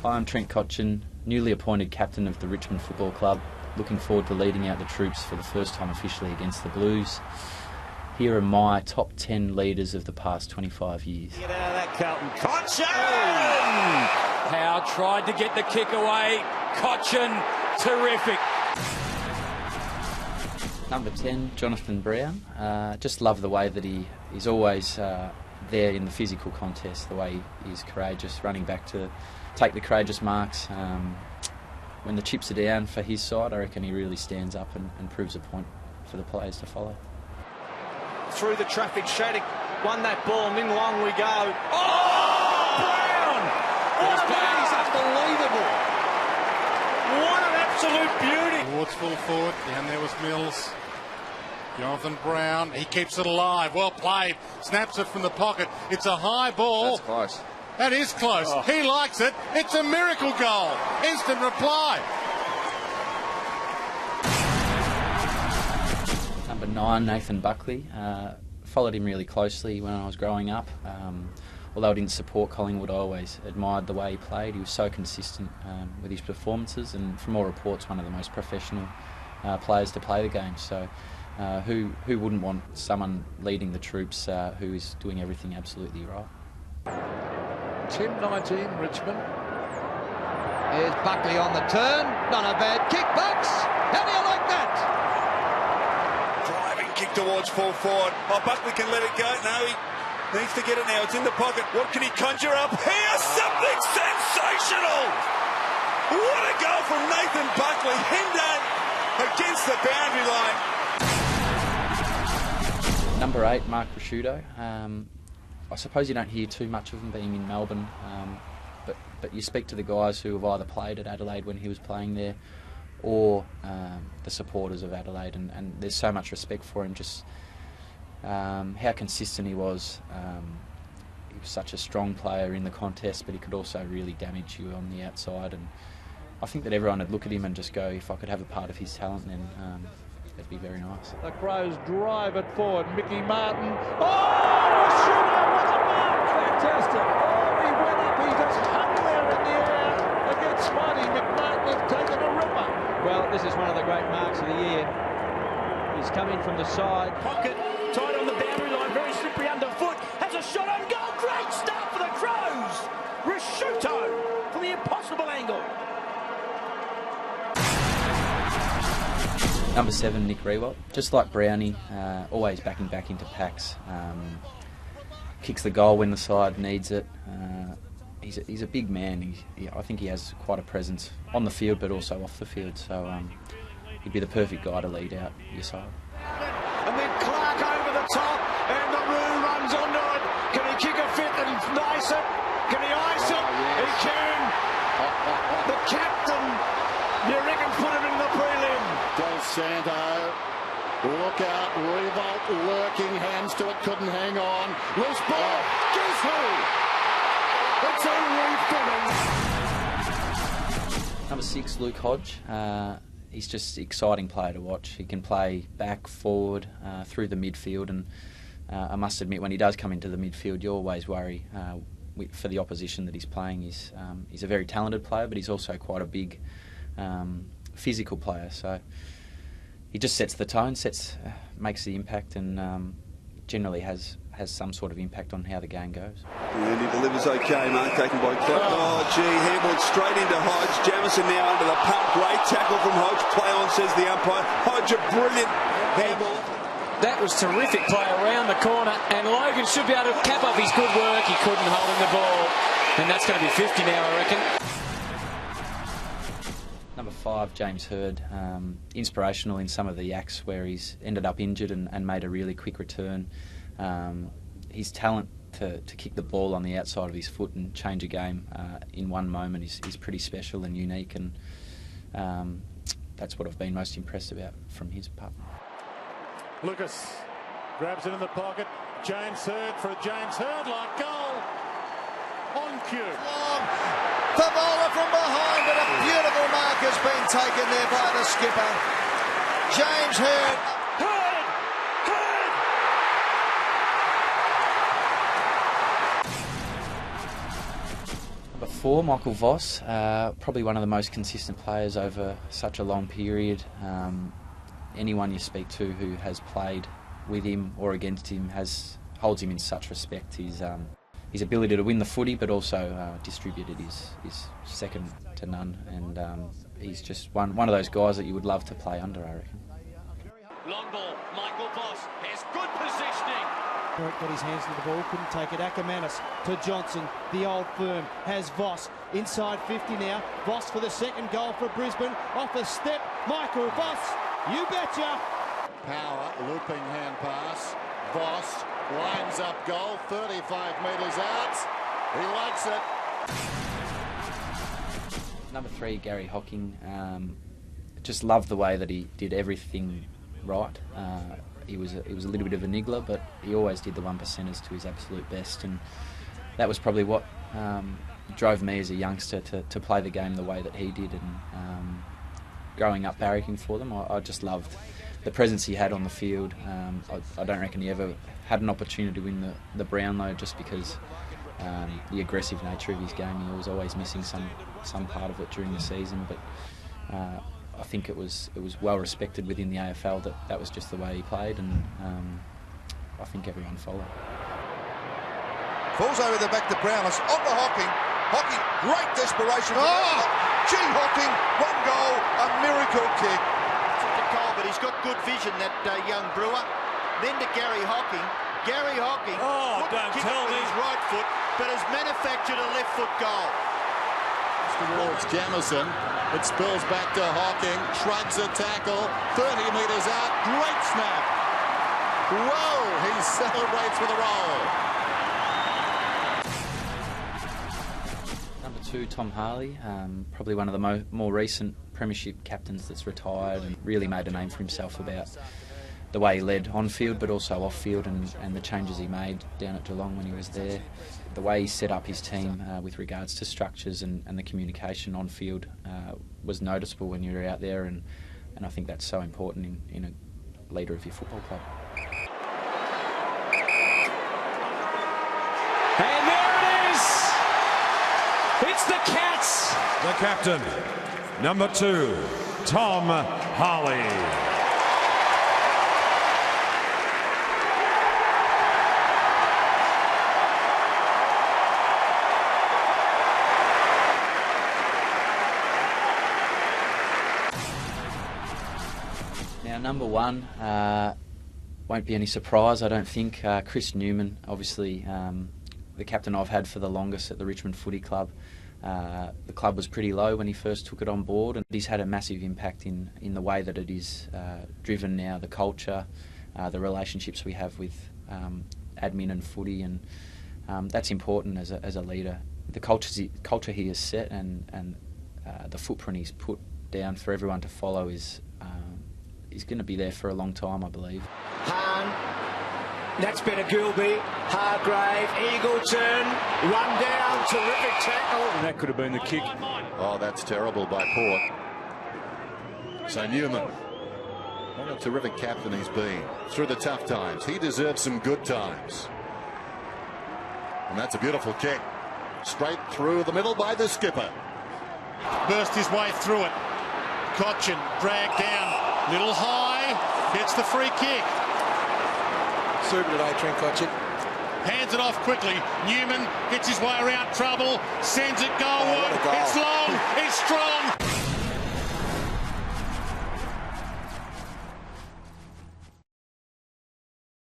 Hi, I'm Trent Cotchin, newly appointed captain of the Richmond Football Club. Looking forward to leading out the troops for the first time officially against the Blues. Here are my top 10 leaders of the past 25 years. Get out of that, Carlton. Cotchin! Howe tried to get the kick away. Cotchin, terrific. Number 10, Jonathan Brown. Just love the way that he's always there in the physical contest, the way he's courageous, running back to take the courageous marks. When the chips are down for his side, I reckon he really stands up and proves a point for the players to follow. Through the traffic, Shattuck won that ball, and in long we go. Oh, Brown! That is unbelievable. What an absolute beauty. Towards full forward, down there was Mills. Jonathan Brown, he keeps it alive, well played, snaps it from the pocket. It's a high ball. That's close. That is close. Oh. He likes it. It's a miracle goal. Instant reply. Number 9, Nathan Buckley. Followed him really closely when I was growing up. Although I didn't support Collingwood, I always admired the way he played. He was so consistent with his performances, and from all reports, one of the most professional players to play the game. So who wouldn't want someone leading the troops who is doing everything absolutely right? 10-19 Richmond. Here's Buckley on the turn. Not a bad kick, Bucks. How do you like that? Driving kick towards full forward. Oh, Buckley can let it go. No, he needs to get it now. It's in the pocket. What can he conjure up here? Something sensational! What a goal from Nathan Buckley. Hindered against the boundary line. Number 8, Mark Prosciutto. I suppose you don't hear too much of him being in Melbourne, but you speak to the guys who have either played at Adelaide when he was playing there, or the supporters of Adelaide, and there's so much respect for him, just how consistent he was. He was such a strong player in the contest, but he could also really damage you on the outside, and I think that everyone would look at him and just go, if I could have a part of his talent, then that'd be very nice. The Crows drive it forward. Mickey Martin. Oh, Prosciutto with a mark. Fantastic. Oh, he went up. He just hung there in the air against Smarty. McMartin has taken a ripper. Well, this is one of the great marks of the year. He's come in from the side. Pocket, tight on the boundary line, very slippery underfoot. Has a shot on goal. Great start for the Crows. Prosciutto from the impossible angle. Number 7, Nick Rewalt. Just like Brownie, always backing back into packs. Kicks the goal when the side needs it. He's a big man. I think he has quite a presence on the field, but also off the field. So he'd be the perfect guy to lead out your side. And then Clark over the top, and the Roo runs onto it. Can he kick a fifth and nice it? Can he ice it? He can. The captain, you reckon, put him in the prelim. Del Santo, look out, Rewalt lurking, hands to it, couldn't hang on. Loose ball, guess who? It's a refitting. Number 6, Luke Hodge. He's just an exciting player to watch. He can play back, forward, through the midfield, and I must admit, when he does come into the midfield, you always worry for the opposition that he's playing. He's a very talented player, but he's also quite a big physical player, so he just sets the tone, makes the impact, and generally has some sort of impact on how the game goes. And he delivers okay, mark taken by Clark. Oh, gee, handball straight into Hodge. Jamison now under the pump. Great tackle from Hodge. Play on, says the umpire. Hodge, a brilliant handball. That was terrific play around the corner, and Logan should be able to cap up his good work. He couldn't hold in the ball, and that's going to be 50 now, I reckon. Number 5, James Hird. Inspirational in some of the acts where he's ended up injured and made a really quick return. His talent to kick the ball on the outside of his foot and change a game in one moment is pretty special and unique, and that's what I've been most impressed about from his part. Lucas grabs it in the pocket. James Hird for a James Hird-like goal. On cue. Favola from behind, but a beautiful mark has been taken there by the skipper. James Hird. Number before, Michael Voss, probably one of the most consistent players over such a long period. Anyone you speak to who has played with him or against him holds him in such respect. His ability to win the footy, but also distribute it is second to none, and he's just one of those guys that you would love to play under, I reckon. Long ball, Michael Voss has good positioning. Got his hands to the ball, couldn't take it. Ackermanis to Johnson, the old firm, has Voss inside 50 now. Voss for the second goal for Brisbane. Off a step, Michael Voss, you betcha. Power, looping hand pass. Voss lines up goal, 35 metres out. He likes it. Number 3, Gary Hocking. Just loved the way that he did everything right. He was a little bit of a niggler, but he always did the 1%ers to his absolute best, and that was probably what drove me as a youngster to play the game the way that he did. And growing up barracking for them, I just loved the presence he had on the field. I don't reckon he ever had an opportunity to win the Brownlow just because the aggressive nature of his game. He was always missing some part of it during the season, but I think it was well respected within the AFL that was just the way he played, and I think everyone followed. Falls over the back to Brownless, on to Hocking. Hocking, great desperation. Oh! Gee, Hocking, one goal, a miracle kick. But he's got good vision, that young Brewer. Then to Gary Hocking. Gary Hocking Don't tell me. His right foot, but has manufactured a left foot goal. Towards Jamison. It spills back to Hocking. Shrugs a tackle. 30 metres out. Great snap. Whoa! He celebrates with a roll. Number 2, Tom Harley. Probably one of the more recent premiership captains that's retired, and really made a name for himself about the way he led on field but also off field, and the changes he made down at Geelong when he was there. The way he set up his team with regards to structures and the communication on field was noticeable when you were out there, and I think that's so important in a leader of your football club. And there it is! It's the Cats! The captain, number 2, Tom Harley. Now, number 1, won't be any surprise, I don't think. Chris Newman, obviously the captain I've had for the longest at the Richmond Footy Club. The club was pretty low when he first took it on board, and he's had a massive impact in the way that it is driven now, the culture, the relationships we have with admin and footy, and that's important as a leader. The culture he has set and the footprint he's put down for everyone to follow is going to be there for a long time, I believe. Hahn, that's better Gilby, Hargrave, eagle turn, one down, terrific tackle. And that could have been the kick. Oh, that's terrible by Port. So Newman, what a terrific captain he's been through the tough times. He deserves some good times. And that's a beautiful kick. Straight through the middle by the skipper. Burst his way through it. Cotchin dragged down. Little high. Gets the free kick. Super today, Trent Cotchin. Hands it off quickly. Newman gets his way around trouble. Sends it goalward. Goal. It's long. It's strong.